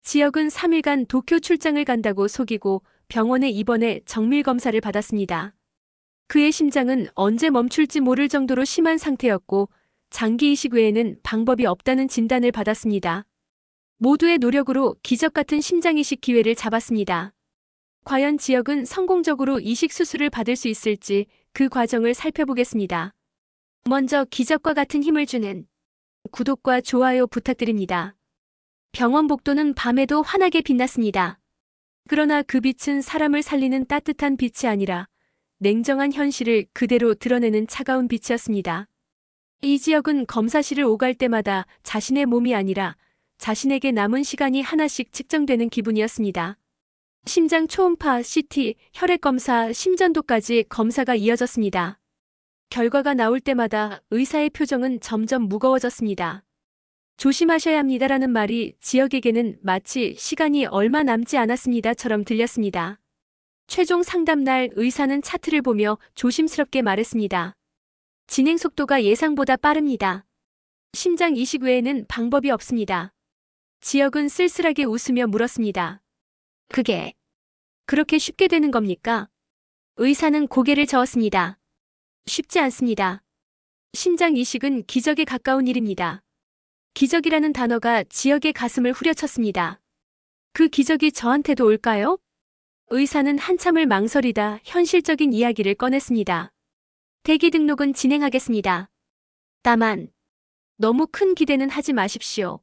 지역은 3일간 도쿄 출장을 간다고 속이고 병원에 입원해 정밀 검사를 받았습니다. 그의 심장은 언제 멈출지 모를 정도로 심한 상태였고 장기 이식 외에는 방법이 없다는 진단을 받았습니다. 모두의 노력으로 기적 같은 심장 이식 기회를 잡았습니다. 과연 지역은 성공적으로 이식 수술을 받을 수 있을지 그 과정을 살펴보겠습니다. 먼저 기적과 같은 힘을 주는 구독과 좋아요 부탁드립니다. 병원 복도는 밤에도 환하게 빛났습니다. 그러나 그 빛은 사람을 살리는 따뜻한 빛이 아니라 냉정한 현실을 그대로 드러내는 차가운 빛이었습니다. 이 지역은 검사실을 오갈 때마다 자신의 몸이 아니라 자신에게 남은 시간이 하나씩 측정되는 기분이었습니다. 심장 초음파, CT, 혈액검사, 심전도까지 검사가 이어졌습니다. 결과가 나올 때마다 의사의 표정은 점점 무거워졌습니다. 조심하셔야 합니다라는 말이 지역에게는 마치 시간이 얼마 남지 않았습니다처럼 들렸습니다. 최종 상담날 의사는 차트를 보며 조심스럽게 말했습니다. 진행 속도가 예상보다 빠릅니다. 심장 이식 외에는 방법이 없습니다. 지역은 쓸쓸하게 웃으며 물었습니다. 그게 그렇게 쉽게 되는 겁니까? 의사는 고개를 저었습니다. 쉽지 않습니다. 심장 이식은 기적에 가까운 일입니다. 기적이라는 단어가 지역의 가슴을 후려쳤습니다. 그 기적이 저한테도 올까요? 의사는 한참을 망설이다 현실적인 이야기를 꺼냈습니다. 대기 등록은 진행하겠습니다. 다만 너무 큰 기대는 하지 마십시오.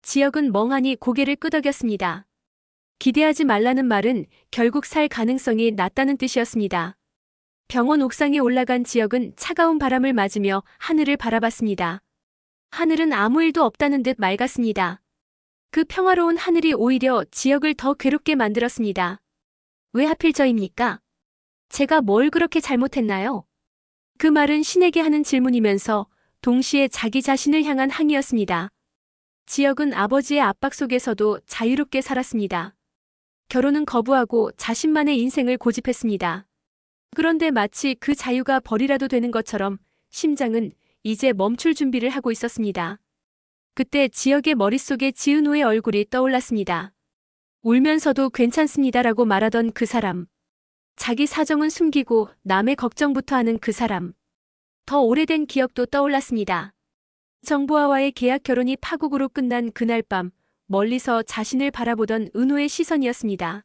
지역은 멍하니 고개를 끄덕였습니다. 기대하지 말라는 말은 결국 살 가능성이 낮다는 뜻이었습니다. 병원 옥상에 올라간 지역은 차가운 바람을 맞으며 하늘을 바라봤습니다. 하늘은 아무 일도 없다는 듯 맑았습니다. 그 평화로운 하늘이 오히려 지역을 더 괴롭게 만들었습니다. 왜 하필 저입니까? 제가 뭘 그렇게 잘못했나요? 그 말은 신에게 하는 질문이면서 동시에 자기 자신을 향한 항의였습니다. 지역은 아버지의 압박 속에서도 자유롭게 살았습니다. 결혼은 거부하고 자신만의 인생을 고집했습니다. 그런데 마치 그 자유가 벌이라도 되는 것처럼 심장은 이제 멈출 준비를 하고 있었습니다. 그때 지역의 머릿속에 지은호의 얼굴이 떠올랐습니다. 울면서도 괜찮습니다라고 말하던 그 사람. 자기 사정은 숨기고 남의 걱정부터 하는 그 사람. 더 오래된 기억도 떠올랐습니다. 정보화와의 계약 결혼이 파국으로 끝난 그날 밤 멀리서 자신을 바라보던 은호의 시선이었습니다.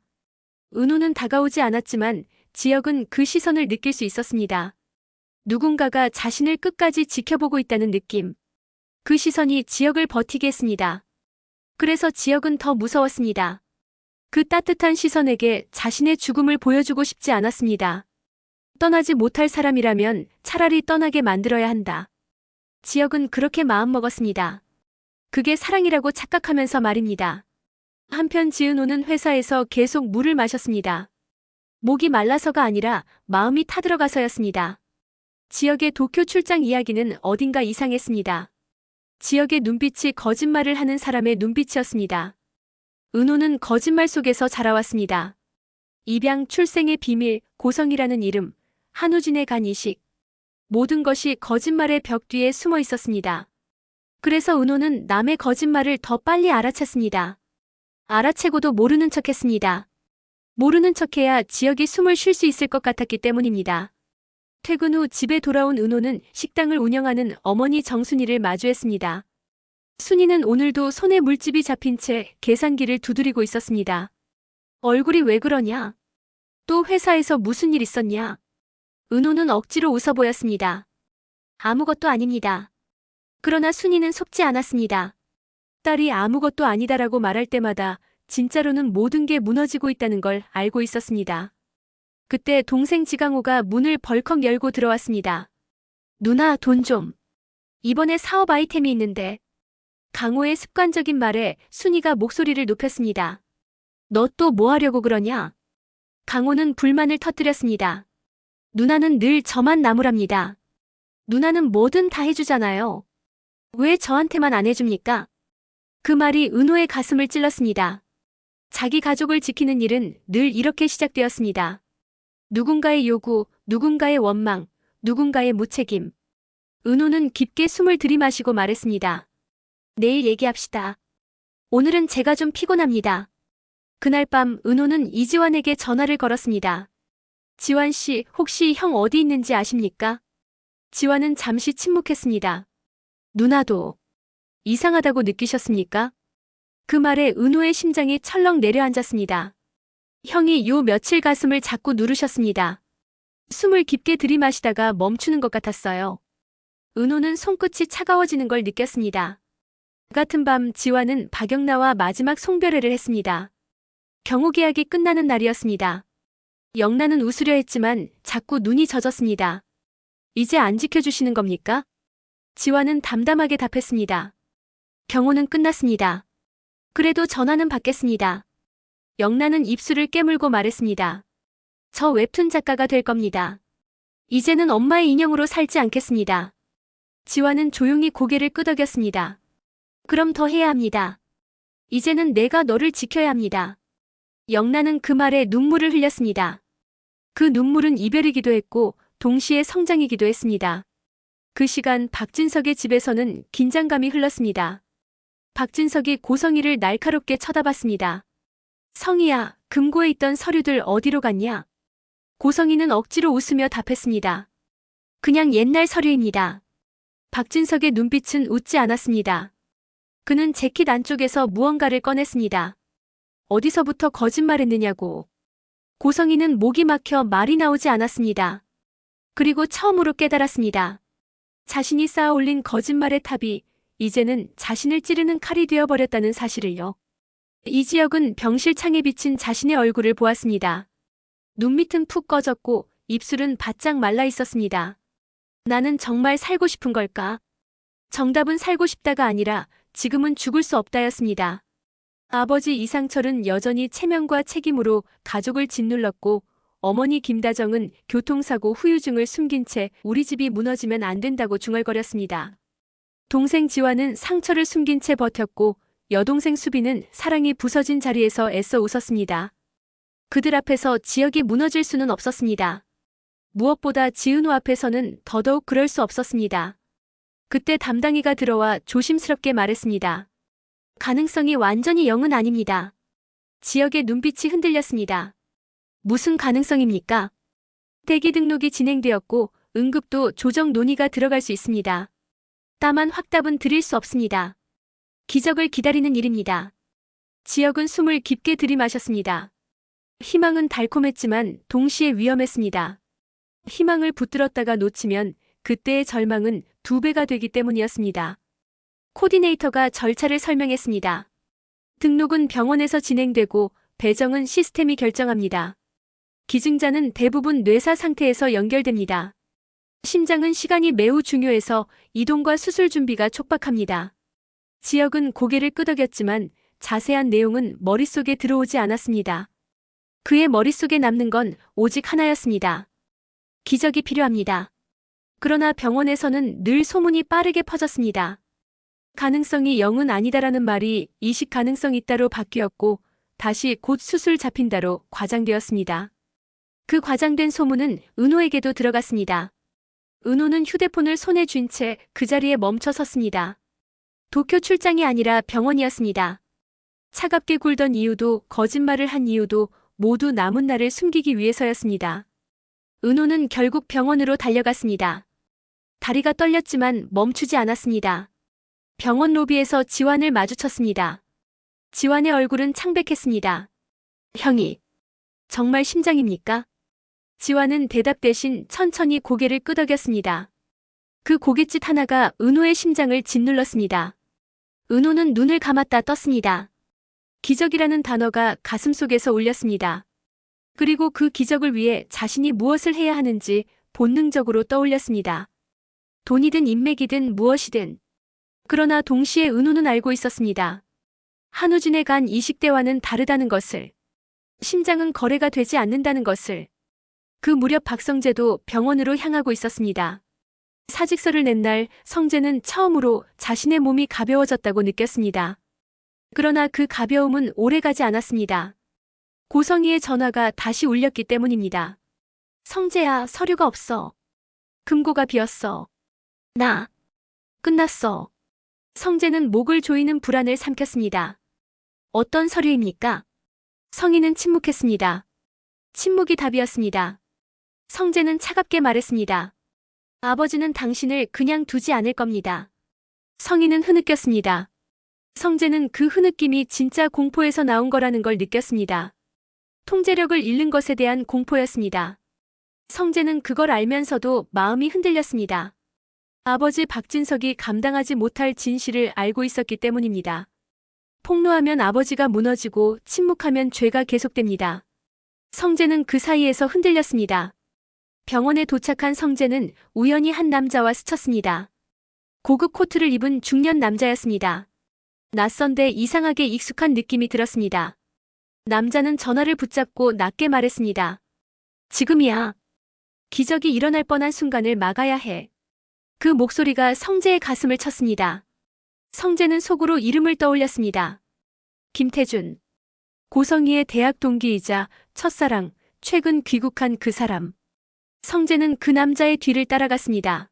은호는 다가오지 않았지만 지역은 그 시선을 느낄 수 있었습니다. 누군가가 자신을 끝까지 지켜보고 있다는 느낌. 그 시선이 지역을 버티게 했습니다. 그래서 지역은 더 무서웠습니다. 그 따뜻한 시선에게 자신의 죽음을 보여주고 싶지 않았습니다. 떠나지 못할 사람이라면 차라리 떠나게 만들어야 한다. 지역은 그렇게 마음먹었습니다. 그게 사랑이라고 착각하면서 말입니다. 한편 지은호는 회사에서 계속 물을 마셨습니다. 목이 말라서가 아니라 마음이 타들어가서였습니다. 지역의 도쿄 출장 이야기는 어딘가 이상했습니다. 지역의 눈빛이 거짓말을 하는 사람의 눈빛이었습니다. 은호는 거짓말 속에서 자라왔습니다. 입양, 출생의 비밀, 고성이라는 이름, 한우진의 간 이식. 모든 것이 거짓말의 벽 뒤에 숨어 있었습니다. 그래서 은호는 남의 거짓말을 더 빨리 알아챘습니다. 알아채고도 모르는 척했습니다. 모르는 척해야 지역이 숨을 쉴 수 있을 것 같았기 때문입니다. 퇴근 후 집에 돌아온 은호는 식당을 운영하는 어머니 정순이를 마주했습니다. 순이는 오늘도 손에 물집이 잡힌 채 계산기를 두드리고 있었습니다. 얼굴이 왜 그러냐? 또 회사에서 무슨 일 있었냐? 은호는 억지로 웃어 보였습니다. 아무것도 아닙니다. 그러나 순이는 속지 않았습니다. 딸이 아무것도 아니다라고 말할 때마다 진짜로는 모든 게 무너지고 있다는 걸 알고 있었습니다. 그때 동생 지강호가 문을 벌컥 열고 들어왔습니다. 누나, 돈 좀. 이번에 사업 아이템이 있는데. 강호의 습관적인 말에 순이가 목소리를 높였습니다. 너 또 뭐 하려고 그러냐? 강호는 불만을 터뜨렸습니다. 누나는 늘 저만 나무랍니다. 누나는 뭐든 다 해주잖아요. 왜 저한테만 안 해줍니까? 그 말이 은호의 가슴을 찔렀습니다. 자기 가족을 지키는 일은 늘 이렇게 시작되었습니다. 누군가의 요구, 누군가의 원망, 누군가의 무책임. 은호는 깊게 숨을 들이마시고 말했습니다. 내일 얘기합시다. 오늘은 제가 좀 피곤합니다. 그날 밤 은호는 이지환에게 전화를 걸었습니다. 지환 씨, 혹시 형 어디 있는지 아십니까? 지환은 잠시 침묵했습니다. 누나도 이상하다고 느끼셨습니까? 그 말에 은호의 심장이 철렁 내려앉았습니다. 형이 요 며칠 가슴을 자꾸 누르셨습니다. 숨을 깊게 들이마시다가 멈추는 것 같았어요. 은호는 손끝이 차가워지는 걸 느꼈습니다. 같은 밤 지환은 박영나와 마지막 송별회를 했습니다. 경호계약이 끝나는 날이었습니다. 영나는 웃으려 했지만 자꾸 눈이 젖었습니다. 이제 안 지켜주시는 겁니까? 지환은 담담하게 답했습니다. 경호는 끝났습니다. 그래도 전화는 받겠습니다. 영나는 입술을 깨물고 말했습니다. 저 웹툰 작가가 될 겁니다. 이제는 엄마의 인형으로 살지 않겠습니다. 지환은 조용히 고개를 끄덕였습니다. 그럼 더 해야 합니다. 이제는 내가 너를 지켜야 합니다. 영나는 그 말에 눈물을 흘렸습니다. 그 눈물은 이별이기도 했고 동시에 성장이기도 했습니다. 그 시간 박진석의 집에서는 긴장감이 흘렀습니다. 박진석이 고성이를 날카롭게 쳐다봤습니다. 성희야, 금고에 있던 서류들 어디로 갔냐? 고성이는 억지로 웃으며 답했습니다. 그냥 옛날 서류입니다. 박진석의 눈빛은 웃지 않았습니다. 그는 재킷 안쪽에서 무언가를 꺼냈습니다. 어디서부터 거짓말했느냐고. 고성이는 목이 막혀 말이 나오지 않았습니다. 그리고 처음으로 깨달았습니다. 자신이 쌓아올린 거짓말의 탑이 이제는 자신을 찌르는 칼이 되어버렸다는 사실을요. 이지혁은 병실 창에 비친 자신의 얼굴을 보았습니다. 눈밑은 푹 꺼졌고 입술은 바짝 말라 있었습니다. 나는 정말 살고 싶은 걸까? 정답은 살고 싶다가 아니라 지금은 죽을 수 없다였습니다. 아버지 이상철은 여전히 체면과 책임으로 가족을 짓눌렀고 어머니 김다정은 교통사고 후유증을 숨긴 채 우리 집이 무너지면 안 된다고 중얼거렸습니다. 동생 지환은 상처를 숨긴 채 버텼고 여동생 수비는 사랑이 부서진 자리에서 애써 웃었습니다. 그들 앞에서 지혁이 무너질 수는 없었습니다. 무엇보다 지은호 앞에서는 더더욱 그럴 수 없었습니다. 그때 담당이가 들어와 조심스럽게 말했습니다. 가능성이 완전히 0은 아닙니다. 지혁의 눈빛이 흔들렸습니다. 무슨 가능성입니까? 대기 등록이 진행되었고 응급도 조정 논의가 들어갈 수 있습니다. 다만 확답은 드릴 수 없습니다. 기적을 기다리는 일입니다. 지혁은 숨을 깊게 들이마셨습니다. 희망은 달콤했지만 동시에 위험했습니다. 희망을 붙들었다가 놓치면 그때의 절망은 2배가 되기 때문이었습니다. 코디네이터가 절차를 설명했습니다. 등록은 병원에서 진행되고 배정은 시스템이 결정합니다. 기증자는 대부분 뇌사 상태에서 연결됩니다. 심장은 시간이 매우 중요해서 이동과 수술 준비가 촉박합니다. 지혁은 고개를 끄덕였지만 자세한 내용은 머릿속에 들어오지 않았습니다. 그의 머릿속에 남는 건 오직 하나였습니다. 기적이 필요합니다. 그러나 병원에서는 늘 소문이 빠르게 퍼졌습니다. 가능성이 0은 아니다라는 말이 이식 가능성 있다로 바뀌었고 다시 곧 수술 잡힌다로 과장되었습니다. 그 과장된 소문은 은호에게도 들어갔습니다. 은호는 휴대폰을 손에 쥔 채 그 자리에 멈춰 섰습니다. 도쿄 출장이 아니라 병원이었습니다. 차갑게 굴던 이유도 거짓말을 한 이유도 모두 남은 날을 숨기기 위해서였습니다. 은호는 결국 병원으로 달려갔습니다. 다리가 떨렸지만 멈추지 않았습니다. 병원 로비에서 지환을 마주쳤습니다. 지환의 얼굴은 창백했습니다. 형이 정말 심장입니까? 지환은 대답 대신 천천히 고개를 끄덕였습니다. 그 고깃짓 하나가 은호의 심장을 짓눌렀습니다. 은호는 눈을 감았다 떴습니다. 기적이라는 단어가 가슴속에서 울렸습니다. 그리고 그 기적을 위해 자신이 무엇을 해야 하는지 본능적으로 떠올렸습니다. 돈이든 인맥이든 무엇이든. 그러나 동시에 은호는 알고 있었습니다. 한우진의 간 이식대와는 다르다는 것을. 심장은 거래가 되지 않는다는 것을. 그 무렵 박성재도 병원으로 향하고 있었습니다. 사직서를 낸 날 성재는 처음으로 자신의 몸이 가벼워졌다고 느꼈습니다. 그러나 그 가벼움은 오래가지 않았습니다. 고성희의 전화가 다시 울렸기 때문입니다. 성재야, 서류가 없어. 금고가 비었어. 나 끝났어. 성재는 목을 조이는 불안을 삼켰습니다. 어떤 서류입니까? 성희는 침묵했습니다. 침묵이 답이었습니다. 성재는 차갑게 말했습니다. 아버지는 당신을 그냥 두지 않을 겁니다. 성희는 흐느꼈습니다. 성재는 그 흐느낌이 진짜 공포에서 나온 거라는 걸 느꼈습니다. 통제력을 잃는 것에 대한 공포였습니다. 성재는 그걸 알면서도 마음이 흔들렸습니다. 아버지 박진석이 감당하지 못할 진실을 알고 있었기 때문입니다. 폭로하면 아버지가 무너지고 침묵하면 죄가 계속됩니다. 성재는 그 사이에서 흔들렸습니다. 병원에 도착한 성재는 우연히 한 남자와 스쳤습니다. 고급 코트를 입은 중년 남자였습니다. 낯선데 이상하게 익숙한 느낌이 들었습니다. 남자는 전화를 붙잡고 낮게 말했습니다. 지금이야. 기적이 일어날 뻔한 순간을 막아야 해. 그 목소리가 성재의 가슴을 쳤습니다. 성재는 속으로 이름을 떠올렸습니다. 김태준. 고성희의 대학 동기이자 첫사랑, 최근 귀국한 그 사람. 성재는 그 남자의 뒤를 따라갔습니다.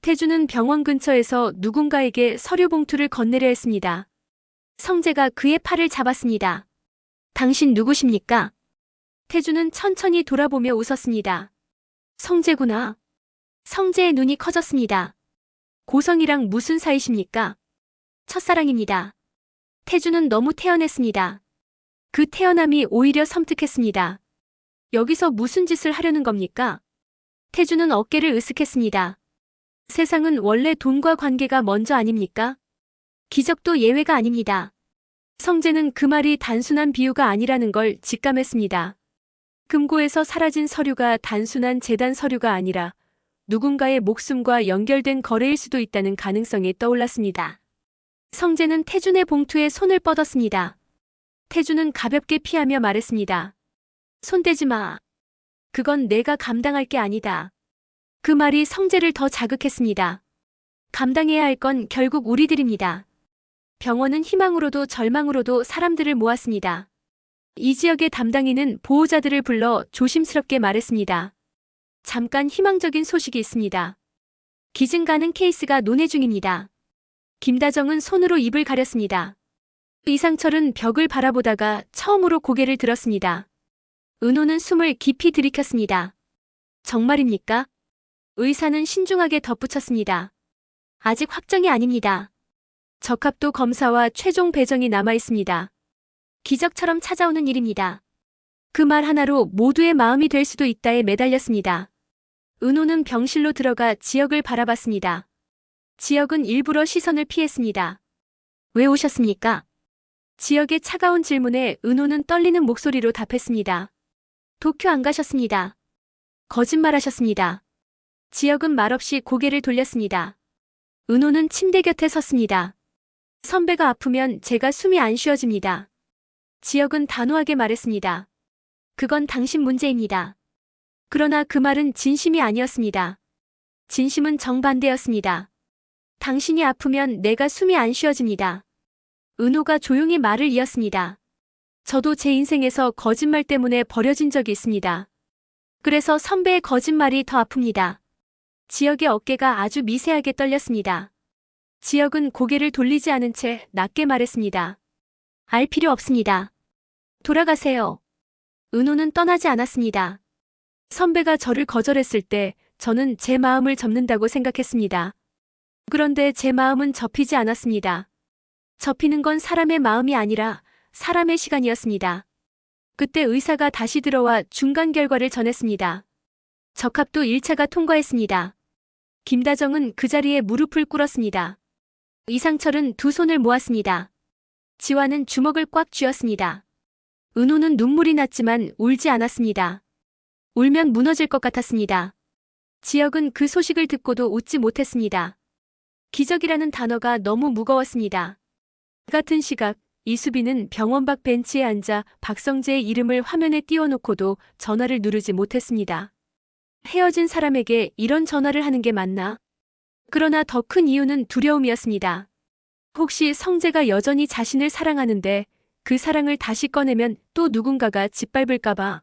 태준은 병원 근처에서 누군가에게 서류 봉투를 건네려 했습니다. 성재가 그의 팔을 잡았습니다. 당신 누구십니까? 태준은 천천히 돌아보며 웃었습니다. 성재구나. 성재의 눈이 커졌습니다. 고성이랑 무슨 사이십니까? 첫사랑입니다. 태준은 너무 태연했습니다. 그 태연함이 오히려 섬뜩했습니다. 여기서 무슨 짓을 하려는 겁니까? 태준은 어깨를 으쓱했습니다. 세상은 원래 돈과 관계가 먼저 아닙니까? 기적도 예외가 아닙니다. 성재는 그 말이 단순한 비유가 아니라는 걸 직감했습니다. 금고에서 사라진 서류가 단순한 재단 서류가 아니라 누군가의 목숨과 연결된 거래일 수도 있다는 가능성이 떠올랐습니다. 성재는 태준의 봉투에 손을 뻗었습니다. 태준은 가볍게 피하며 말했습니다. 손대지 마. 그건 내가 감당할 게 아니다. 그 말이 성재를 더 자극했습니다. 감당해야 할 건 결국 우리들입니다. 병원은 희망으로도 절망으로도 사람들을 모았습니다. 이 지역의 담당인은 보호자들을 불러 조심스럽게 말했습니다. 잠깐 희망적인 소식이 있습니다. 기증 가능 케이스가 논의 중입니다. 김다정은 손으로 입을 가렸습니다. 이상철은 벽을 바라보다가 처음으로 고개를 들었습니다. 은호는 숨을 깊이 들이켰습니다. 정말입니까? 의사는 신중하게 덧붙였습니다. 아직 확정이 아닙니다. 적합도 검사와 최종 배정이 남아 있습니다. 기적처럼 찾아오는 일입니다. 그 말 하나로 모두의 마음이 될 수도 있다에 매달렸습니다. 은호는 병실로 들어가 지역을 바라봤습니다. 지역은 일부러 시선을 피했습니다. 왜 오셨습니까? 지역의 차가운 질문에 은호는 떨리는 목소리로 답했습니다. 도쿄 안 가셨습니다. 거짓말하셨습니다. 지역은 말없이 고개를 돌렸습니다. 은호는 침대 곁에 섰습니다. 선배가 아프면 제가 숨이 안 쉬어집니다. 지역은 단호하게 말했습니다. 그건 당신 문제입니다. 그러나 그 말은 진심이 아니었습니다. 진심은 정반대였습니다. 당신이 아프면 내가 숨이 안 쉬어집니다. 은호가 조용히 말을 이었습니다. 저도 제 인생에서 거짓말 때문에 버려진 적이 있습니다. 그래서 선배의 거짓말이 더 아픕니다. 지역의 어깨가 아주 미세하게 떨렸습니다. 지역은 고개를 돌리지 않은 채 낮게 말했습니다. 알 필요 없습니다. 돌아가세요. 은호는 떠나지 않았습니다. 선배가 저를 거절했을 때 저는 제 마음을 접는다고 생각했습니다. 그런데 제 마음은 접히지 않았습니다. 접히는 건 사람의 마음이 아니라 사람의 시간이었습니다. 그때 의사가 다시 들어와 중간 결과를 전했습니다. 적합도 1차가 통과했습니다. 김다정은 그 자리에 무릎을 꿇었습니다. 이상철은 두 손을 모았습니다. 지화는 주먹을 꽉 쥐었습니다. 은호는 눈물이 났지만 울지 않았습니다. 울면 무너질 것 같았습니다. 지역은 그 소식을 듣고도 웃지 못했습니다. 기적이라는 단어가 너무 무거웠습니다. 같은 시각 이수빈은 병원 밖 벤치에 앉아 박성재의 이름을 화면에 띄워놓고도 전화를 누르지 못했습니다. 헤어진 사람에게 이런 전화를 하는 게 맞나? 그러나 더 큰 이유는 두려움이었습니다. 혹시 성재가 여전히 자신을 사랑하는데 그 사랑을 다시 꺼내면 또 누군가가 짓밟을까봐.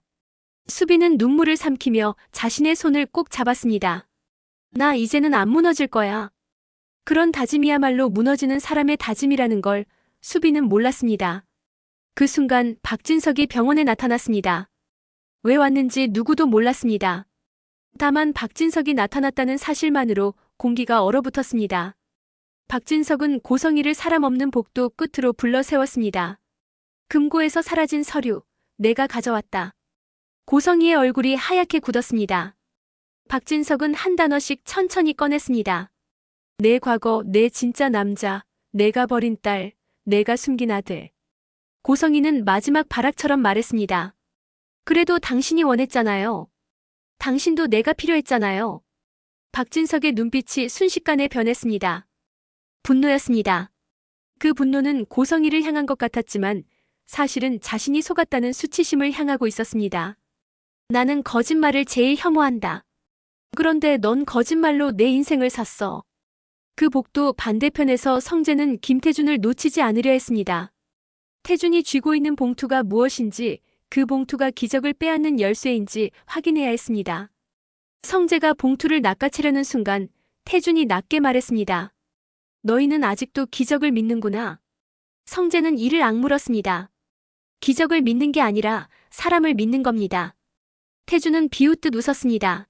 수빈은 눈물을 삼키며 자신의 손을 꼭 잡았습니다. 나 이제는 안 무너질 거야. 그런 다짐이야말로 무너지는 사람의 다짐이라는 걸 수빈은 몰랐습니다. 그 순간 박진석이 병원에 나타났습니다. 왜 왔는지 누구도 몰랐습니다. 다만 박진석이 나타났다는 사실만으로 공기가 얼어붙었습니다. 박진석은 고성이를 사람 없는 복도 끝으로 불러 세웠습니다. 금고에서 사라진 서류, 내가 가져왔다. 고성이의 얼굴이 하얗게 굳었습니다. 박진석은 한 단어씩 천천히 꺼냈습니다. 내 과거, 내 진짜 남자, 내가 버린 딸, 내가 숨긴 아들. 고성이는 마지막 발악처럼 말했습니다. 그래도 당신이 원했잖아요. 당신도 내가 필요했잖아요. 박진석의 눈빛이 순식간에 변했습니다. 분노였습니다. 그 분노는 고성이를 향한 것 같았지만 사실은 자신이 속았다는 수치심을 향하고 있었습니다. 나는 거짓말을 제일 혐오한다. 그런데 넌 거짓말로 내 인생을 샀어. 그 복도 반대편에서 성재는 김태준을 놓치지 않으려 했습니다. 태준이 쥐고 있는 봉투가 무엇인지, 그 봉투가 기적을 빼앗는 열쇠인지 확인해야 했습니다. 성재가 봉투를 낚아채려는 순간 태준이 낮게 말했습니다. 너희는 아직도 기적을 믿는구나. 성재는 이를 악물었습니다. 기적을 믿는 게 아니라 사람을 믿는 겁니다. 태준은 비웃듯 웃었습니다.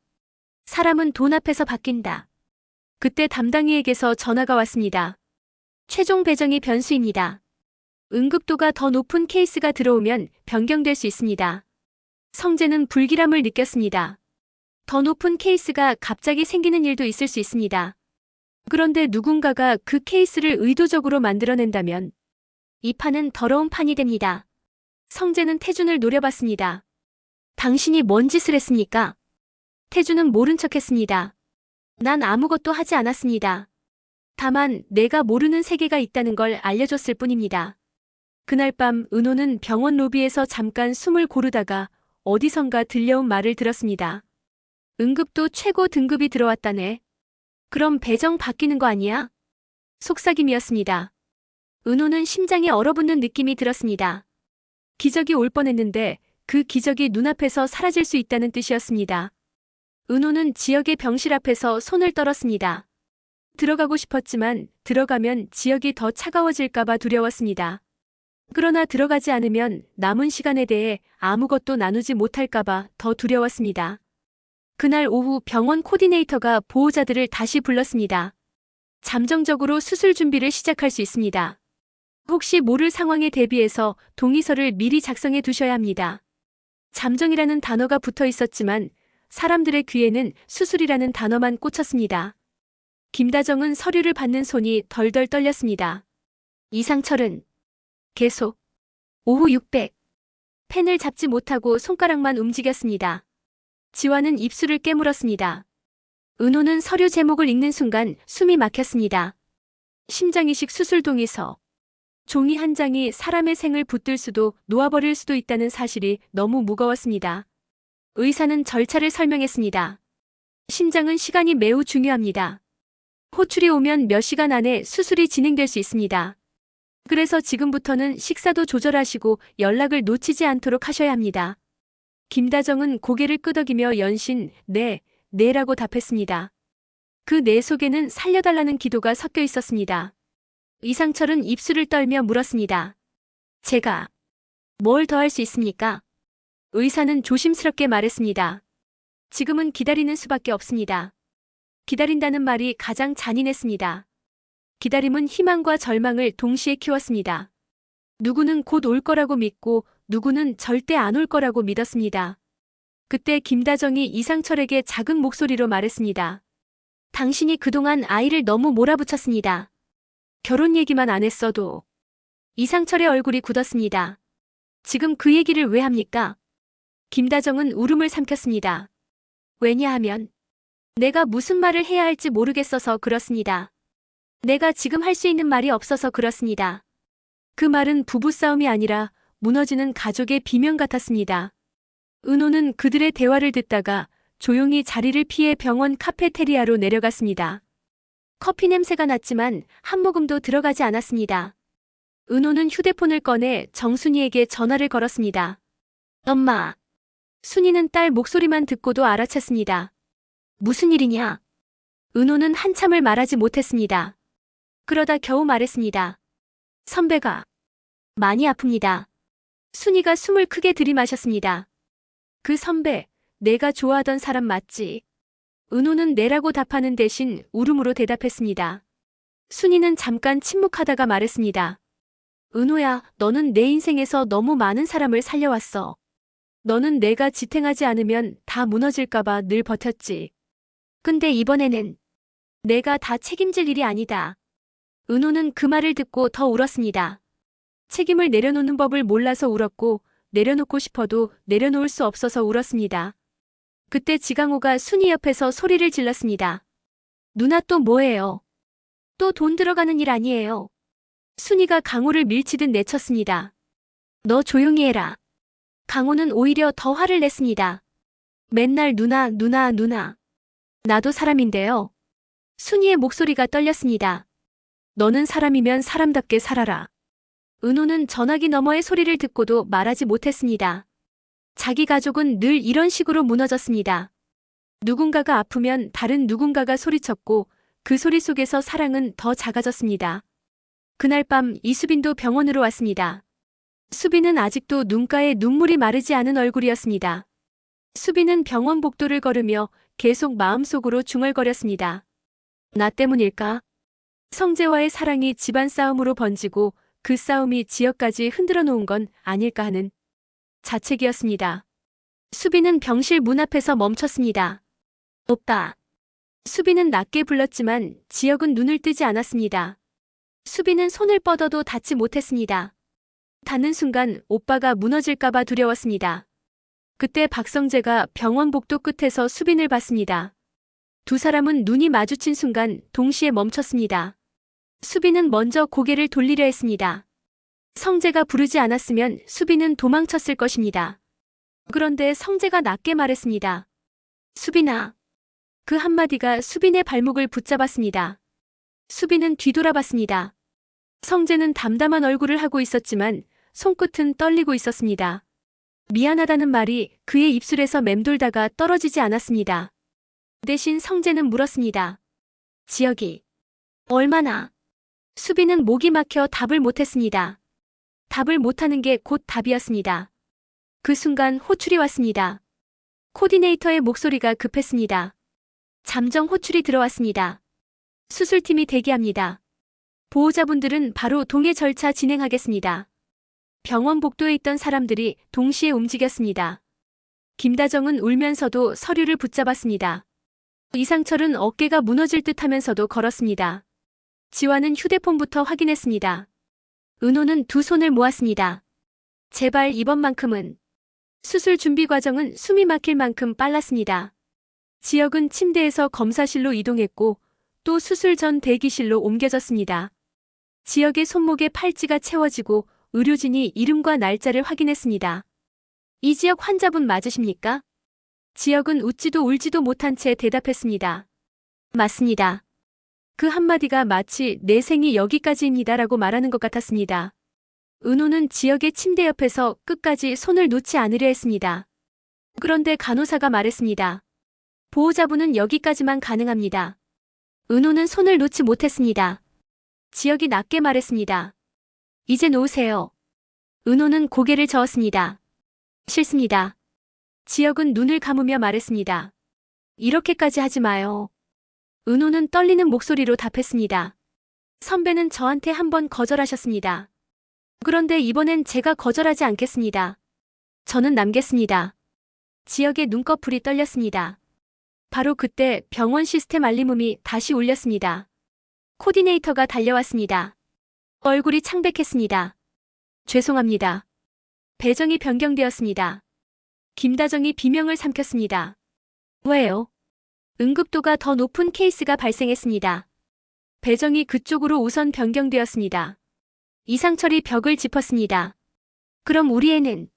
사람은 돈 앞에서 바뀐다. 그때 담당이에게서 전화가 왔습니다. 최종 배정이 변수입니다. 응급도가 더 높은 케이스가 들어오면 변경될 수 있습니다. 성재는 불길함을 느꼈습니다. 더 높은 케이스가 갑자기 생기는 일도 있을 수 있습니다. 그런데 누군가가 그 케이스를 의도적으로 만들어낸다면 이 판은 더러운 판이 됩니다. 성재는 태준을 노려봤습니다. 당신이 뭔 짓을 했습니까? 태준은 모른 척했습니다. 난 아무것도 하지 않았습니다. 다만 내가 모르는 세계가 있다는 걸 알려줬을 뿐입니다. 그날 밤 은호는 병원 로비에서 잠깐 숨을 고르다가 어디선가 들려온 말을 들었습니다. 응급도 최고 등급이 들어왔다네. 그럼 배정 바뀌는 거 아니야? 속삭임이었습니다. 은호는 심장이 얼어붙는 느낌이 들었습니다. 기적이 올 뻔했는데 그 기적이 눈앞에서 사라질 수 있다는 뜻이었습니다. 은호는 지역의 병실 앞에서 손을 떨었습니다. 들어가고 싶었지만 들어가면 지역이 더 차가워질까봐 두려웠습니다. 그러나 들어가지 않으면 남은 시간에 대해 아무것도 나누지 못할까봐 더 두려웠습니다. 그날 오후 병원 코디네이터가 보호자들을 다시 불렀습니다. 잠정적으로 수술 준비를 시작할 수 있습니다. 혹시 모를 상황에 대비해서 동의서를 미리 작성해 두셔야 합니다. 잠정이라는 단어가 붙어 있었지만 사람들의 귀에는 수술이라는 단어만 꽂혔습니다. 김다정은 서류를 받는 손이 덜덜 떨렸습니다. 이상철은 계속 오후 600. 펜을 잡지 못하고 손가락만 움직였습니다. 지화는 입술을 깨물었습니다. 은호는 서류 제목을 읽는 순간 숨이 막혔습니다. 심장이식 수술 동의서. 종이 한 장이 사람의 생을 붙들 수도 놓아버릴 수도 있다는 사실이 너무 무거웠습니다. 의사는 절차를 설명했습니다. 심장은 시간이 매우 중요합니다. 호출이 오면 몇 시간 안에 수술이 진행될 수 있습니다. 그래서 지금부터는 식사도 조절하시고 연락을 놓치지 않도록 하셔야 합니다. 김다정은 고개를 끄덕이며 연신 네라고 답했습니다. 그 네 속에는 살려달라는 기도가 섞여 있었습니다. 이상철은 입술을 떨며 물었습니다. 제가 뭘 더 할 수 있습니까? 의사는 조심스럽게 말했습니다. 지금은 기다리는 수밖에 없습니다. 기다린다는 말이 가장 잔인했습니다. 기다림은 희망과 절망을 동시에 키웠습니다. 누구는 곧 올 거라고 믿고 누구는 절대 안 올 거라고 믿었습니다. 그때 김다정이 이상철에게 작은 목소리로 말했습니다. 당신이 그동안 아이를 너무 몰아붙였습니다. 결혼 얘기만 안 했어도. 이상철의 얼굴이 굳었습니다. 지금 그 얘기를 왜 합니까? 김다정은 울음을 삼켰습니다. 왜냐하면 내가 무슨 말을 해야 할지 모르겠어서 그렇습니다. 내가 지금 할 수 있는 말이 없어서 그렇습니다. 그 말은 부부싸움이 아니라 무너지는 가족의 비명 같았습니다. 은호는 그들의 대화를 듣다가 조용히 자리를 피해 병원 카페테리아로 내려갔습니다. 커피 냄새가 났지만 한 모금도 들어가지 않았습니다. 은호는 휴대폰을 꺼내 정순이에게 전화를 걸었습니다. 엄마. 순이는 딸 목소리만 듣고도 알아챘습니다. 무슨 일이냐? 은호는 한참을 말하지 못했습니다. 그러다 겨우 말했습니다. 선배가 많이 아픕니다. 순이가 숨을 크게 들이마셨습니다. 그 선배, 내가 좋아하던 사람 맞지? 은호는 네라고 답하는 대신 울음으로 대답했습니다. 순이는 잠깐 침묵하다가 말했습니다. 은호야, 너는 내 인생에서 너무 많은 사람을 살려왔어. 너는 내가 지탱하지 않으면 다 무너질까봐 늘 버텼지. 근데 이번에는 내가 다 책임질 일이 아니다. 은호는 그 말을 듣고 더 울었습니다. 책임을 내려놓는 법을 몰라서 울었고 내려놓고 싶어도 내려놓을 수 없어서 울었습니다. 그때 지강호가 순이 옆에서 소리를 질렀습니다. 누나 또 뭐예요? 또 돈 들어가는 일 아니에요. 순이가 강호를 밀치듯 내쳤습니다. 너 조용히 해라. 강호는 오히려 더 화를 냈습니다. 맨날 누나, 누나, 누나. 나도 사람인데요. 순이의 목소리가 떨렸습니다. 너는 사람이면 사람답게 살아라. 은호는 전화기 너머의 소리를 듣고도 말하지 못했습니다. 자기 가족은 늘 이런 식으로 무너졌습니다. 누군가가 아프면 다른 누군가가 소리쳤고 그 소리 속에서 사랑은 더 작아졌습니다. 그날 밤 이수빈도 병원으로 왔습니다. 수빈은 아직도 눈가에 눈물이 마르지 않은 얼굴이었습니다. 수빈은 병원 복도를 걸으며 계속 마음속으로 중얼거렸습니다. 나 때문일까? 성재와의 사랑이 집안 싸움으로 번지고 그 싸움이 지역까지 흔들어 놓은 건 아닐까 하는 자책이었습니다. 수빈은 병실 문 앞에서 멈췄습니다. 오빠. 수빈은 낮게 불렀지만 지역은 눈을 뜨지 않았습니다. 수빈은 손을 뻗어도 닿지 못했습니다. 닿는 순간 오빠가 무너질까봐 두려웠습니다. 그때 박성재가 병원 복도 끝에서 수빈을 봤습니다. 두 사람은 눈이 마주친 순간 동시에 멈췄습니다. 수빈은 먼저 고개를 돌리려 했습니다. 성재가 부르지 않았으면 수빈은 도망쳤을 것입니다. 그런데 성재가 낮게 말했습니다. 수빈아. 그 한마디가 수빈의 발목을 붙잡았습니다. 수빈은 뒤돌아봤습니다. 성재는 담담한 얼굴을 하고 있었지만 손끝은 떨리고 있었습니다. 미안하다는 말이 그의 입술에서 맴돌다가 떨어지지 않았습니다. 대신 성재는 물었습니다. 지역이 얼마나? 수빈은 목이 막혀 답을 못했습니다. 답을 못하는 게 곧 답이었습니다. 그 순간 호출이 왔습니다. 코디네이터의 목소리가 급했습니다. 잠정 호출이 들어왔습니다. 수술팀이 대기합니다. 보호자분들은 바로 동의 절차 진행하겠습니다. 병원 복도에 있던 사람들이 동시에 움직였습니다. 김다정은 울면서도 서류를 붙잡았습니다. 이상철은 어깨가 무너질 듯 하면서도 걸었습니다. 지화는 휴대폰부터 확인했습니다. 은호는 두 손을 모았습니다. 제발 이번만큼은. 수술 준비 과정은 숨이 막힐 만큼 빨랐습니다. 지역은 침대에서 검사실로 이동했고 또 수술 전 대기실로 옮겨졌습니다. 지역의 손목에 팔찌가 채워지고 의료진이 이름과 날짜를 확인했습니다. 이 지역 환자분 맞으십니까? 지역은 웃지도 울지도 못한 채 대답했습니다. 맞습니다. 그 한마디가 마치 내 생이 여기까지입니다라고 말하는 것 같았습니다. 은호는 지역의 침대 옆에서 끝까지 손을 놓지 않으려 했습니다. 그런데 간호사가 말했습니다. 보호자분은 여기까지만 가능합니다. 은호는 손을 놓지 못했습니다. 지역이 낮게 말했습니다. 이제 놓으세요. 은호는 고개를 저었습니다. 싫습니다. 지역은 눈을 감으며 말했습니다. 이렇게까지 하지 마요. 은호는 떨리는 목소리로 답했습니다. 선배는 저한테 한번 거절하셨습니다. 그런데 이번엔 제가 거절하지 않겠습니다. 저는 남겠습니다. 지역의 눈꺼풀이 떨렸습니다. 바로 그때 병원 시스템 알림음이 다시 울렸습니다. 코디네이터가 달려왔습니다. 얼굴이 창백했습니다. 죄송합니다. 배정이 변경되었습니다. 김다정이 비명을 삼켰습니다. 왜요? 응급도가 더 높은 케이스가 발생했습니다. 배정이 그쪽으로 우선 변경되었습니다. 이상철이 벽을 짚었습니다. 그럼 우리 애는?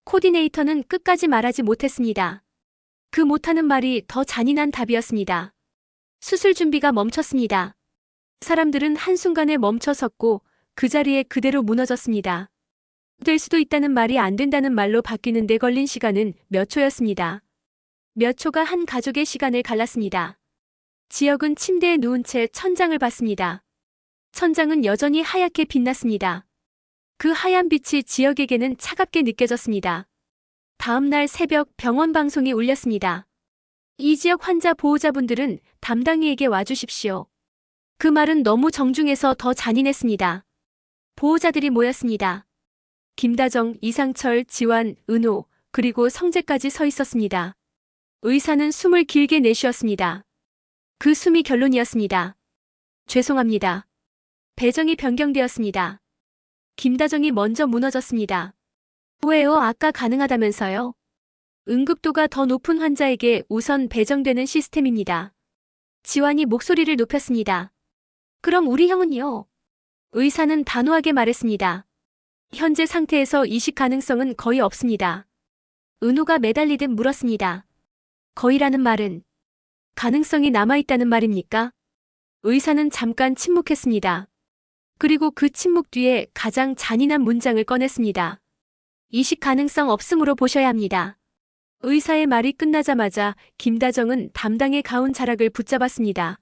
코디네이터는 끝까지 말하지 못했습니다. 그 못하는 말이 더 잔인한 답이었습니다. 수술 준비가 멈췄습니다. 사람들은 한순간에 멈춰섰고 그 자리에 그대로 무너졌습니다. 될 수도 있다는 말이 안 된다는 말로 바뀌는 데 걸린 시간은 몇 초였습니다. 몇 초가 한 가족의 시간을 갈랐습니다. 지역은 침대에 누운 채 천장을 봤습니다. 천장은 여전히 하얗게 빛났습니다. 그 하얀 빛이 지역에게는 차갑게 느껴졌습니다. 다음 날 새벽 병원 방송이 울렸습니다. 이 지역 환자 보호자분들은 담당이에게 와주십시오. 그 말은 너무 정중해서 더 잔인했습니다. 보호자들이 모였습니다. 김다정, 이상철, 지환, 은호, 그리고 성재까지 서 있었습니다. 의사는 숨을 길게 내쉬었습니다. 그 숨이 결론이었습니다. 죄송합니다. 배정이 변경되었습니다. 김다정이 먼저 무너졌습니다. 왜요? 아까 가능하다면서요? 응급도가 더 높은 환자에게 우선 배정되는 시스템입니다. 지환이 목소리를 높였습니다. 그럼 우리 형은요? 의사는 단호하게 말했습니다. 현재 상태에서 이식 가능성은 거의 없습니다. 은호가 매달리듯 물었습니다. 거의라는 말은 가능성이 남아있다는 말입니까? 의사는 잠깐 침묵했습니다. 그리고 그 침묵 뒤에 가장 잔인한 문장을 꺼냈습니다. 이식 가능성 없음으로 보셔야 합니다. 의사의 말이 끝나자마자 김다정은 담당의 가운 자락을 붙잡았습니다.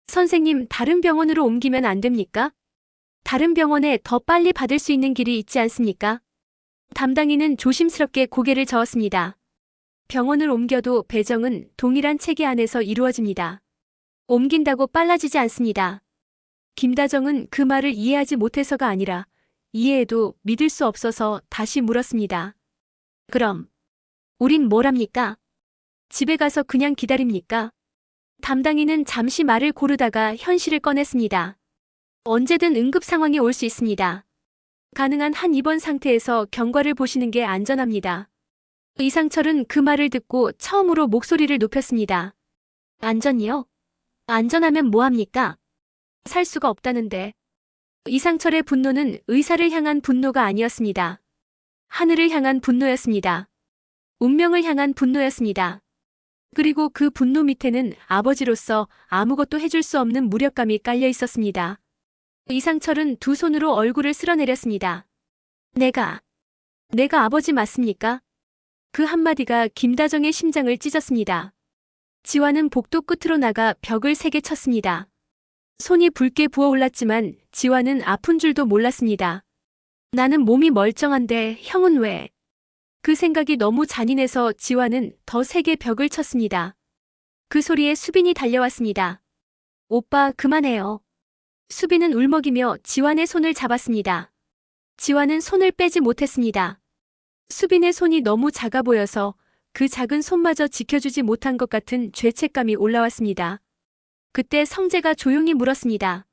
선생님, 다른 병원으로 옮기면 안 됩니까? 다른 병원에 더 빨리 받을 수 있는 길이 있지 않습니까? 담당인은 조심스럽게 고개를 저었습니다. 병원을 옮겨도 배정은 동일한 체계 안에서 이루어집니다. 옮긴다고 빨라지지 않습니다. 김다정은 그 말을 이해하지 못해서가 아니라 이해해도 믿을 수 없어서 다시 물었습니다. 그럼 우린 뭘 합니까? 집에 가서 그냥 기다립니까? 담당인은 잠시 말을 고르다가 현실을 꺼냈습니다. 언제든 응급 상황이 올 수 있습니다. 가능한 한 입원 상태에서 경과를 보시는 게 안전합니다. 이상철은 그 말을 듣고 처음으로 목소리를 높였습니다. 안전이요? 안전하면 뭐합니까? 살 수가 없다는데. 이상철의 분노는 의사를 향한 분노가 아니었습니다. 하늘을 향한 분노였습니다. 운명을 향한 분노였습니다. 그리고 그 분노 밑에는 아버지로서 아무것도 해줄 수 없는 무력감이 깔려 있었습니다. 이상철은 두 손으로 얼굴을 쓸어내렸습니다. 내가 아버지 맞습니까? 그 한마디가 김다정의 심장을 찢었습니다. 지환은 복도 끝으로 나가 벽을 세게 쳤습니다. 손이 붉게 부어올랐지만 지환은 아픈 줄도 몰랐습니다. 나는 몸이 멀쩡한데 형은 왜? 그 생각이 너무 잔인해서 지환은 더 세게 벽을 쳤습니다. 그 소리에 수빈이 달려왔습니다. 오빠, 그만해요. 수빈은 울먹이며 지환의 손을 잡았습니다. 지환은 손을 빼지 못했습니다. 수빈의 손이 너무 작아 보여서 그 작은 손마저 지켜주지 못한 것 같은 죄책감이 올라왔습니다. 그때 성재가 조용히 물었습니다.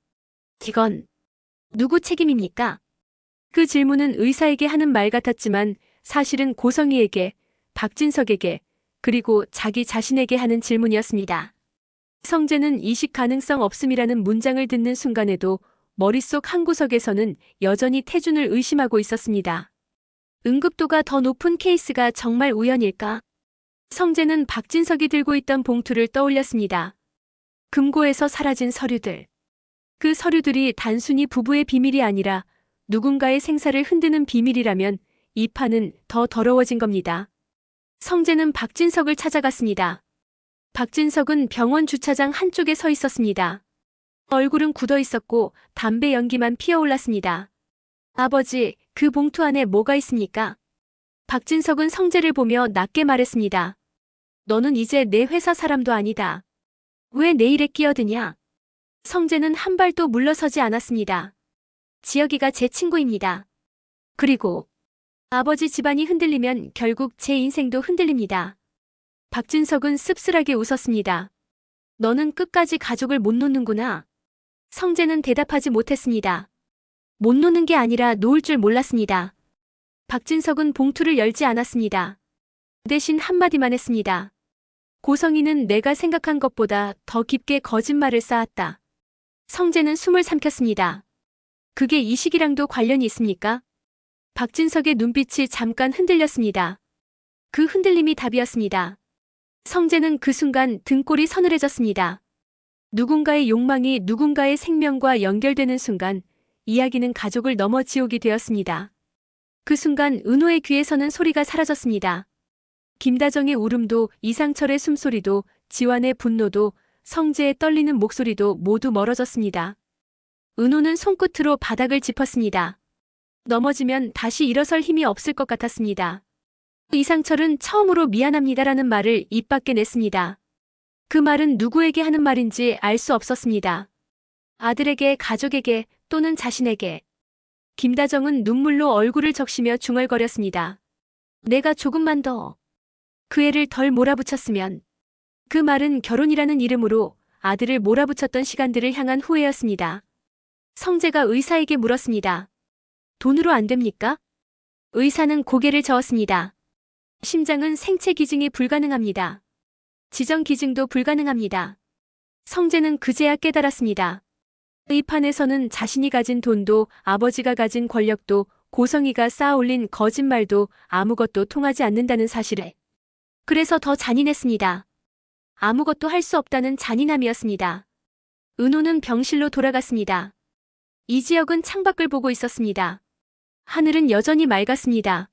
이건 누구 책임입니까? 그 질문은 의사에게 하는 말 같았지만 사실은 고성희에게, 박진석에게, 그리고 자기 자신에게 하는 질문이었습니다. 성재는 이식 가능성 없음이라는 문장을 듣는 순간에도 머릿속 한 구석에서는 여전히 태준을 의심하고 있었습니다. 응급도가 더 높은 케이스가 정말 우연일까? 성재는 박진석이 들고 있던 봉투를 떠올렸습니다. 금고에서 사라진 서류들. 그 서류들이 단순히 부부의 비밀이 아니라 누군가의 생사를 흔드는 비밀이라면 이 판은 더 더러워진 겁니다. 성재는 박진석을 찾아갔습니다. 박진석은 병원 주차장 한쪽에 서 있었습니다. 얼굴은 굳어 있었고 담배 연기만 피어올랐습니다. 아버지, 그 봉투 안에 뭐가 있습니까? 박진석은 성재를 보며 낮게 말했습니다. 너는 이제 내 회사 사람도 아니다. 왜 내 일에 끼어드냐? 성재는 한 발도 물러서지 않았습니다. 지혁이가 제 친구입니다. 그리고 아버지 집안이 흔들리면 결국 제 인생도 흔들립니다. 박진석은 씁쓸하게 웃었습니다. 너는 끝까지 가족을 못 놓는구나. 성재는 대답하지 못했습니다. 못 놓는 게 아니라 놓을 줄 몰랐습니다. 박진석은 봉투를 열지 않았습니다. 대신 한마디만 했습니다. 고성희는 내가 생각한 것보다 더 깊게 거짓말을 쌓았다. 성재는 숨을 삼켰습니다. 그게 이식이랑도 관련이 있습니까? 박진석의 눈빛이 잠깐 흔들렸습니다. 그 흔들림이 답이었습니다. 성재는 그 순간 등골이 서늘해졌습니다. 누군가의 욕망이 누군가의 생명과 연결되는 순간 이야기는 가족을 넘어 지옥이 되었습니다. 그 순간 은호의 귀에서는 소리가 사라졌습니다. 김다정의 울음도 이상철의 숨소리도 지환의 분노도 성재의 떨리는 목소리도 모두 멀어졌습니다. 은호는 손끝으로 바닥을 짚었습니다. 넘어지면 다시 일어설 힘이 없을 것 같았습니다. 이상철은 처음으로 미안합니다라는 말을 입 밖에 냈습니다. 그 말은 누구에게 하는 말인지 알 수 없었습니다. 아들에게, 가족에게, 또는 자신에게. 김다정은 눈물로 얼굴을 적시며 중얼거렸습니다. 내가 조금만 더 그 애를 덜 몰아붙였으면. 그 말은 결혼이라는 이름으로 아들을 몰아붙였던 시간들을 향한 후회였습니다. 성재가 의사에게 물었습니다. 돈으로 안 됩니까? 의사는 고개를 저었습니다. 심장은 생체 기증이 불가능합니다. 지정 기증도 불가능합니다. 성재는 그제야 깨달았습니다. 이 판에서는 자신이 가진 돈도 아버지가 가진 권력도 고성이가 쌓아올린 거짓말도 아무것도 통하지 않는다는 사실에. 그래서 더 잔인했습니다. 아무것도 할 수 없다는 잔인함이었습니다. 은호는 병실로 돌아갔습니다. 이지혁은 창밖을 보고 있었습니다. 하늘은 여전히 맑았습니다.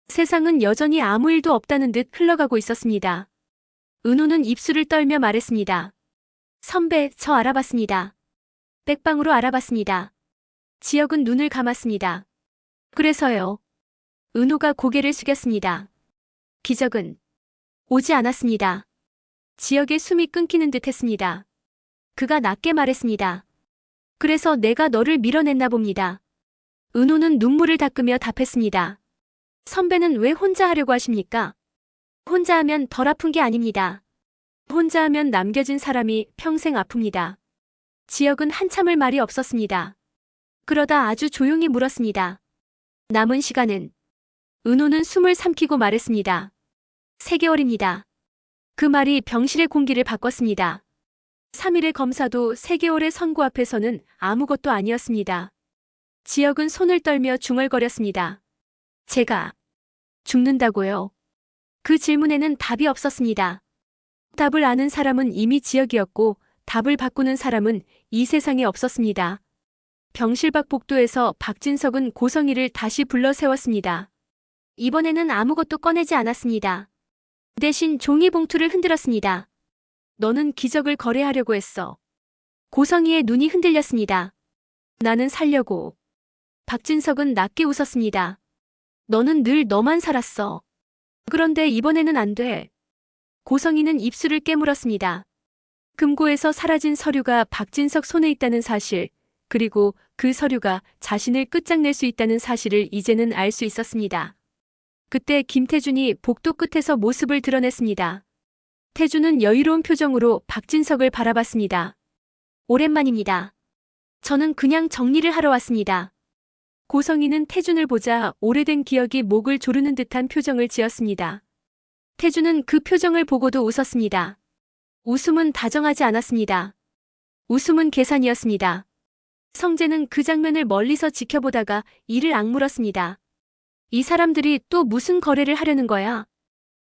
세상은 여전히 아무 일도 없다는 듯 흘러가고 있었습니다. 은호는 입술을 떨며 말했습니다. 선배, 저 알아봤습니다. 백방으로 알아봤습니다. 지혁은 눈을 감았습니다. 그래서요. 은호가 고개를 숙였습니다. 기적은 오지 않았습니다. 지혁의 숨이 끊기는 듯 했습니다. 그가 낮게 말했습니다. 그래서 내가 너를 밀어냈나 봅니다. 은호는 눈물을 닦으며 답했습니다. 선배는 왜 혼자 하려고 하십니까? 혼자 하면 덜 아픈 게 아닙니다. 혼자 하면 남겨진 사람이 평생 아픕니다. 지혁은 한참을 말이 없었습니다. 그러다 아주 조용히 물었습니다. 남은 시간은? 은호는 숨을 삼키고 말했습니다. 3개월입니다. 그 말이 병실의 공기를 바꿨습니다. 3일의 검사도 3개월의 선고 앞에서는 아무것도 아니었습니다. 지혁은 손을 떨며 중얼거렸습니다. 제가 죽는다고요? 그 질문에는 답이 없었습니다. 답을 아는 사람은 이미 지혁이었고 답을 바꾸는 사람은 이 세상에 없었습니다. 병실 밖 복도에서 박진석은 고성이를 다시 불러 세웠습니다. 이번에는 아무것도 꺼내지 않았습니다. 대신 종이 봉투를 흔들었습니다. 너는 기적을 거래하려고 했어. 고성이의 눈이 흔들렸습니다. 나는 살려고. 박진석은 낮게 웃었습니다. 너는 늘 너만 살았어. 그런데 이번에는 안 돼. 고성이는 입술을 깨물었습니다. 금고에서 사라진 서류가 박진석 손에 있다는 사실, 그리고 그 서류가 자신을 끝장낼 수 있다는 사실을 이제는 알 수 있었습니다. 그때 김태준이 복도 끝에서 모습을 드러냈습니다. 태준은 여유로운 표정으로 박진석을 바라봤습니다. 오랜만입니다. 저는 그냥 정리를 하러 왔습니다. 고성이는 태준을 보자 오래된 기억이 목을 조르는 듯한 표정을 지었습니다. 태준은 그 표정을 보고도 웃었습니다. 웃음은 다정하지 않았습니다. 웃음은 계산이었습니다. 성재는 그 장면을 멀리서 지켜보다가 이를 악물었습니다. 이 사람들이 또 무슨 거래를 하려는 거야?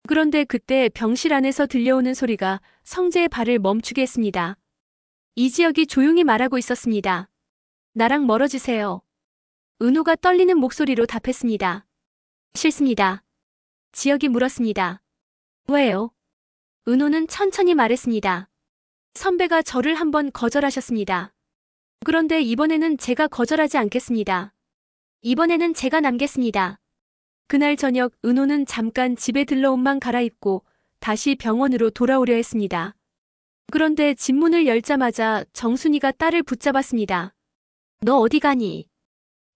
그런데 그때 병실 안에서 들려오는 소리가 성재의 발을 멈추게 했습니다. 이지혁이 조용히 말하고 있었습니다. 나랑 멀어지세요. 은호가 떨리는 목소리로 답했습니다. 싫습니다. 지혁이 물었습니다. 왜요? 은호는 천천히 말했습니다. 선배가 저를 한번 거절하셨습니다. 그런데 이번에는 제가 거절하지 않겠습니다. 이번에는 제가 남겠습니다. 그날 저녁 은호는 잠깐 집에 들러 옷만 갈아입고 다시 병원으로 돌아오려 했습니다. 그런데 집 문을 열자마자 정순이가 딸을 붙잡았습니다. 너 어디 가니?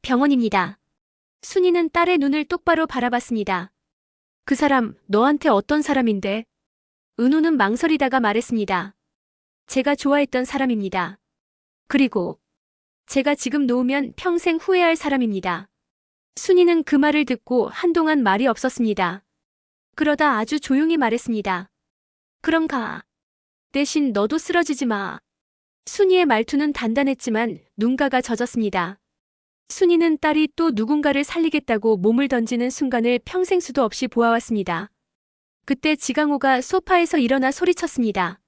병원입니다. 순이는 딸의 눈을 똑바로 바라봤습니다. 그 사람 너한테 어떤 사람인데? 은호는 망설이다가 말했습니다. 제가 좋아했던 사람입니다. 그리고 제가 지금 놓으면 평생 후회할 사람입니다. 순이는 그 말을 듣고 한동안 말이 없었습니다. 그러다 아주 조용히 말했습니다. 그럼 가. 대신 너도 쓰러지지 마. 순이의 말투는 단단했지만 눈가가 젖었습니다. 순이는 딸이 또 누군가를 살리겠다고 몸을 던지는 순간을 평생 수도 없이 보아왔습니다. 그때 지강호가 소파에서 일어나 소리쳤습니다.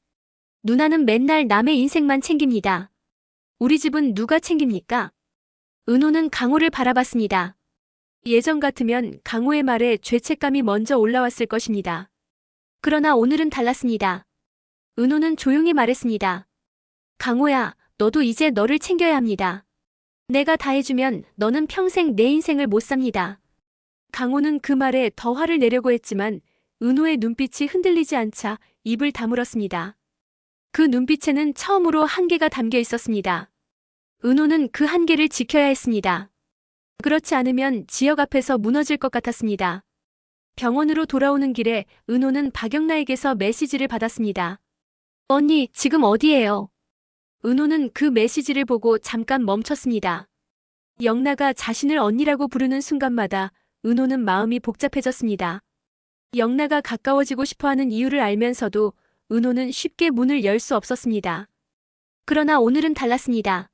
누나는 맨날 남의 인생만 챙깁니다. 우리 집은 누가 챙깁니까? 은호는 강호를 바라봤습니다. 예전 같으면 강호의 말에 죄책감이 먼저 올라왔을 것입니다. 그러나 오늘은 달랐습니다. 은호는 조용히 말했습니다. 강호야, 너도 이제 너를 챙겨야 합니다. 내가 다 해주면 너는 평생 내 인생을 못 삽니다. 강호는 그 말에 더 화를 내려고 했지만 은호의 눈빛이 흔들리지 않자 입을 다물었습니다. 그 눈빛에는 처음으로 한계가 담겨 있었습니다. 은호는 그 한계를 지켜야 했습니다. 그렇지 않으면 지역 앞에서 무너질 것 같았습니다. 병원으로 돌아오는 길에 은호는 박영나에게서 메시지를 받았습니다. 언니, 지금 어디예요? 은호는 그 메시지를 보고 잠깐 멈췄습니다. 영나가 자신을 언니라고 부르는 순간마다 은호는 마음이 복잡해졌습니다. 영나가 가까워지고 싶어하는 이유를 알면서도 은호는 쉽게 문을 열 수 없었습니다. 그러나 오늘은 달랐습니다.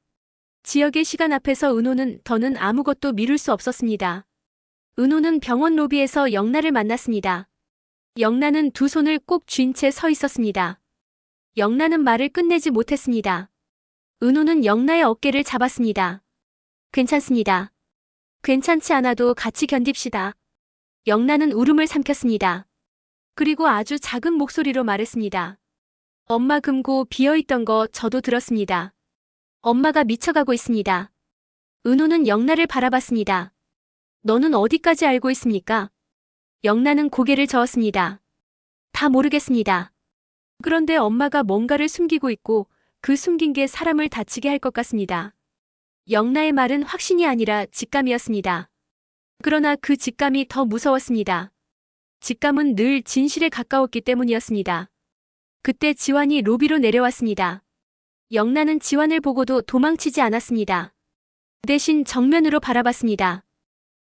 지역의 시간 앞에서 은호는 더는 아무것도 미룰 수 없었습니다. 은호는 병원 로비에서 영나를 만났습니다. 영나는 두 손을 꼭 쥔 채 서 있었습니다. 영나는 말을 끝내지 못했습니다. 은호는 영나의 어깨를 잡았습니다. 괜찮습니다. 괜찮지 않아도 같이 견딥시다. 영나는 울음을 삼켰습니다. 그리고 아주 작은 목소리로 말했습니다. 엄마 금고 비어있던 거 저도 들었습니다. 엄마가 미쳐가고 있습니다. 은호는 영나를 바라봤습니다. 너는 어디까지 알고 있습니까? 영나는 고개를 저었습니다. 다 모르겠습니다. 그런데 엄마가 뭔가를 숨기고 있고 그 숨긴 게 사람을 다치게 할 것 같습니다. 영나의 말은 확신이 아니라 직감이었습니다. 그러나 그 직감이 더 무서웠습니다. 직감은 늘 진실에 가까웠기 때문이었습니다. 그때 지환이 로비로 내려왔습니다. 영나는 지환을 보고도 도망치지 않았습니다. 대신 정면으로 바라봤습니다.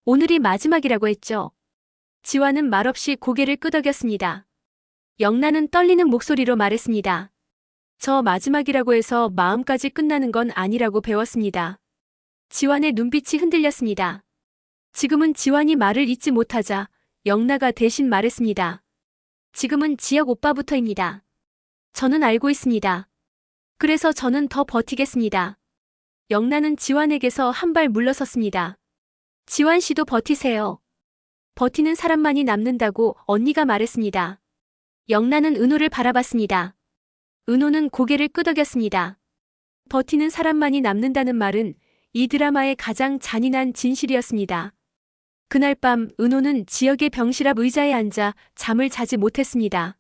오늘이 마지막이라고 했죠. 지환은 말없이 고개를 끄덕였습니다. 영나는 떨리는 목소리로 말했습니다. 저 마지막이라고 해서 마음까지 끝나는 건 아니라고 배웠습니다. 지환의 눈빛이 흔들렸습니다. 지금은 지환이 말을 잇지 못하자 영나가 대신 말했습니다. 지금은 지역 오빠부터입니다. 저는 알고 있습니다. 그래서 저는 더 버티겠습니다. 영나는 지환에게서 한 발 물러섰습니다. 지환 씨도 버티세요. 버티는 사람만이 남는다고 언니가 말했습니다. 영나는 은호를 바라봤습니다. 은호는 고개를 끄덕였습니다. 버티는 사람만이 남는다는 말은 이 드라마의 가장 잔인한 진실이었습니다. 그날 밤 은호는 지역의 병실 앞 의자에 앉아 잠을 자지 못했습니다.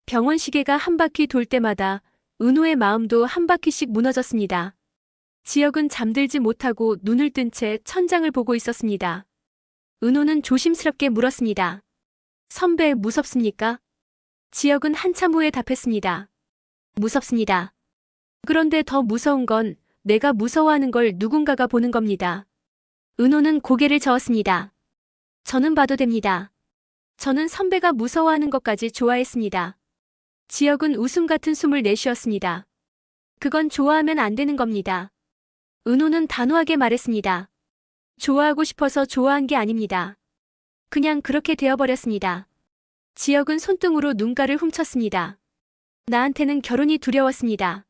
병원 시계가 한 바퀴 돌 때마다 은호의 마음도 한 바퀴씩 무너졌습니다. 지역은 잠들지 못하고 눈을 뜬 채 천장을 보고 있었습니다. 은호는 조심스럽게 물었습니다. 선배, 무섭습니까? 지역은 한참 후에 답했습니다. 무섭습니다. 그런데 더 무서운 건 내가 무서워하는 걸 누군가가 보는 겁니다. 은호는 고개를 저었습니다. 저는 봐도 됩니다. 저는 선배가 무서워하는 것까지 좋아했습니다. 지역은 웃음 같은 숨을 내쉬었습니다. 그건 좋아하면 안 되는 겁니다. 은호는 단호하게 말했습니다. 좋아하고 싶어서 좋아한 게 아닙니다. 그냥 그렇게 되어버렸습니다. 지역은 손등으로 눈가를 훔쳤습니다. 나한테는 결혼이 두려웠습니다.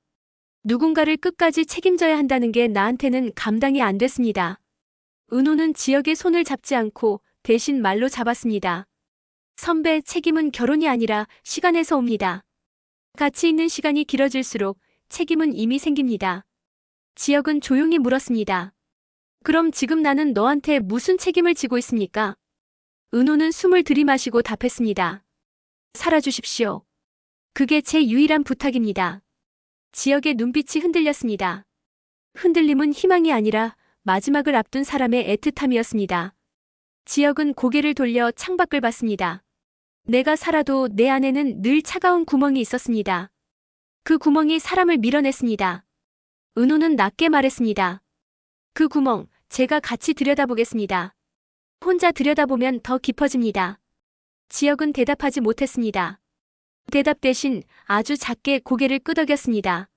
누군가를 끝까지 책임져야 한다는 게 나한테는 감당이 안 됐습니다. 은호는 지역의 손을 잡지 않고 대신 말로 잡았습니다. 선배, 책임은 결혼이 아니라 시간에서 옵니다. 같이 있는 시간이 길어질수록 책임은 이미 생깁니다. 지역은 조용히 물었습니다. 그럼 지금 나는 너한테 무슨 책임을 지고 있습니까? 은호는 숨을 들이마시고 답했습니다. 살아주십시오. 그게 제 유일한 부탁입니다. 지역의 눈빛이 흔들렸습니다. 흔들림은 희망이 아니라 마지막을 앞둔 사람의 애틋함이었습니다. 지역은 고개를 돌려 창밖을 봤습니다. 내가 살아도 내 안에는 늘 차가운 구멍이 있었습니다. 그 구멍이 사람을 밀어냈습니다. 은호는 낮게 말했습니다. 그 구멍, 제가 같이 들여다보겠습니다. 혼자 들여다보면 더 깊어집니다. 지역은 대답하지 못했습니다. 대답 대신 아주 작게 고개를 끄덕였습니다.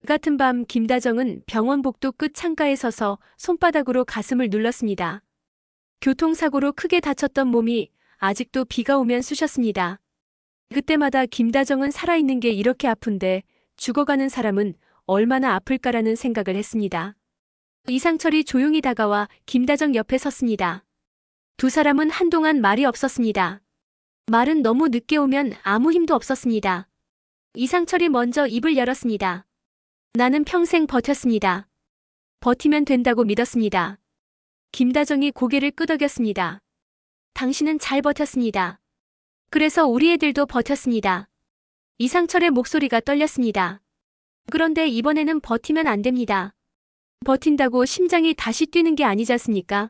같은 밤 김다정은 병원 복도 끝 창가에 서서 손바닥으로 가슴을 눌렀습니다. 교통사고로 크게 다쳤던 몸이 아직도 비가 오면 쑤셨습니다. 그때마다 김다정은 살아있는 게 이렇게 아픈데 죽어가는 사람은 얼마나 아플까라는 생각을 했습니다. 이상철이 조용히 다가와 김다정 옆에 섰습니다. 두 사람은 한동안 말이 없었습니다. 말은 너무 늦게 오면 아무 힘도 없었습니다. 이상철이 먼저 입을 열었습니다. 나는 평생 버텼습니다. 버티면 된다고 믿었습니다. 김다정이 고개를 끄덕였습니다. 당신은 잘 버텼습니다. 그래서 우리 애들도 버텼습니다. 이상철의 목소리가 떨렸습니다. 그런데 이번에는 버티면 안 됩니다. 버틴다고 심장이 다시 뛰는 게 아니지 않습니까?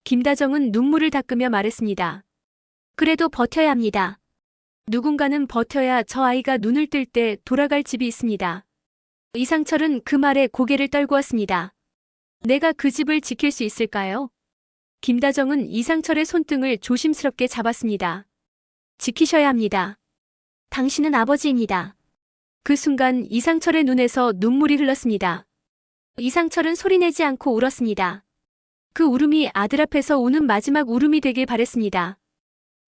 김다정은 눈물을 닦으며 말했습니다. 그래도 버텨야 합니다. 누군가는 버텨야 저 아이가 눈을 뜰 때 돌아갈 집이 있습니다. 이상철은 그 말에 고개를 떨고 왔습니다. 내가 그 집을 지킬 수 있을까요? 김다정은 이상철의 손등을 조심스럽게 잡았습니다. 지키셔야 합니다. 당신은 아버지입니다. 그 순간 이상철의 눈에서 눈물이 흘렀습니다. 이상철은 소리내지 않고 울었습니다. 그 울음이 아들 앞에서 우는 마지막 울음이 되길 바랬습니다.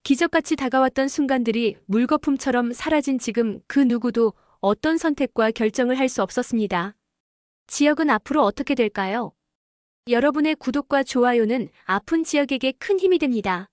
기적같이 다가왔던 순간들이 물거품처럼 사라진 지금 그 누구도 어떤 선택과 결정을 할 수 없었습니다. 지역은 앞으로 어떻게 될까요? 여러분의 구독과 좋아요는 아픈 지역에게 큰 힘이 됩니다.